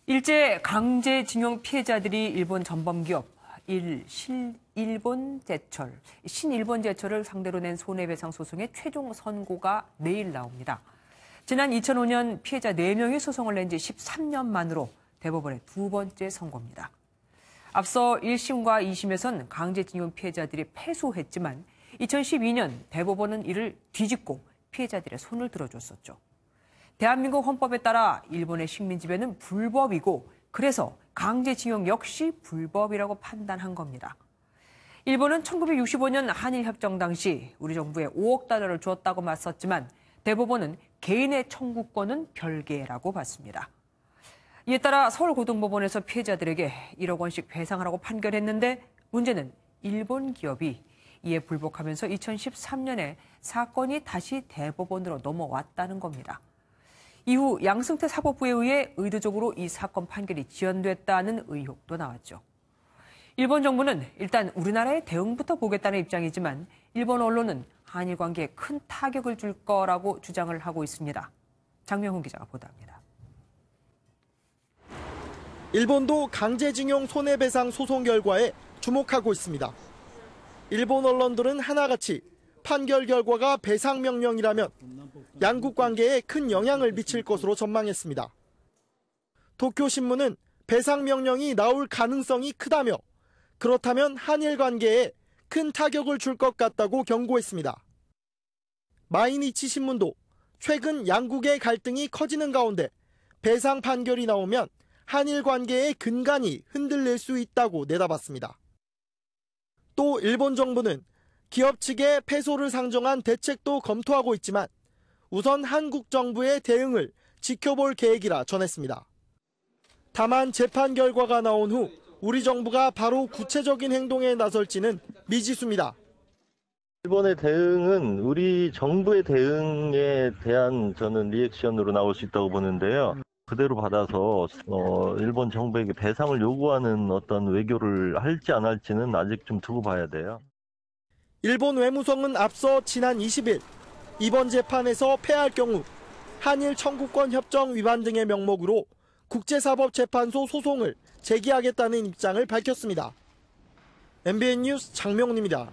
일제 강제징용 피해자들이 일본 전범기업 신일본제철을 상대로 낸 손해배상 소송의 최종 선고가 내일 나옵니다. 지난 2005년 피해자 4명이 소송을 낸 지 13년 만으로 대법원의 두 번째 선고입니다. 앞서 1심과 2심에선 강제징용 피해자들이 패소했지만 2012년 대법원은 이를 뒤집고 피해자들의 손을 들어줬었죠. 대한민국 헌법에 따라 일본의 식민지배는 불법이고 그래서 강제징용 역시 불법이라고 판단한 겁니다. 일본은 1965년 한일협정 당시 우리 정부에 5억 달러를 주었다고 맞섰지만 대법원은 개인의 청구권은 별개라고 봤습니다. 이에 따라 서울고등법원에서 피해자들에게 1억 원씩 배상하라고 판결했는데 문제는 일본 기업이 이에 불복하면서 2013년에 사건이 다시 대법원으로 넘어왔다는 겁니다. 이후 양승태 사법부에 의해 의도적으로 이 사건 판결이 지연됐다는 의혹도 나왔죠. 일본 정부는 일단 우리나라의 대응부터 보겠다는 입장이지만 일본 언론은 한일 관계에 큰 타격을 줄 거라고 주장을 하고 있습니다. 장명훈 기자가 보도합니다. 일본도 강제징용 손해배상 소송 결과에 주목하고 있습니다. 일본 언론들은 하나같이 판결 결과가 배상 명령이라면 양국 관계에 큰 영향을 미칠 것으로 전망했습니다. 도쿄신문은 배상 명령이 나올 가능성이 크다며 그렇다면 한일 관계에 큰 타격을 줄 것 같다고 경고했습니다. 마이니치 신문도 최근 양국의 갈등이 커지는 가운데 배상 판결이 나오면 한일 관계의 근간이 흔들릴 수 있다고 내다봤습니다. 또 일본 정부는 기업 측의 패소를 상정한 대책도 검토하고 있지만 우선 한국 정부의 대응을 지켜볼 계획이라 전했습니다. 다만 재판 결과가 나온 후 우리 정부가 바로 구체적인 행동에 나설지는 미지수입니다. 일본의 대응은 우리 정부의 대응에 대한 저는 리액션으로 나올 수 있다고 보는데요. 그대로 받아서 일본 정부에게 배상을 요구하는 어떤 외교를 할지 안 할지는 아직 좀 두고 봐야 돼요. 일본 외무성은 앞서 지난 20일 이번 재판에서 패할 경우 한일 청구권 협정 위반 등의 명목으로 국제사법재판소 소송을 제기하겠다는 입장을 밝혔습니다. MBN 뉴스 장명훈입니다.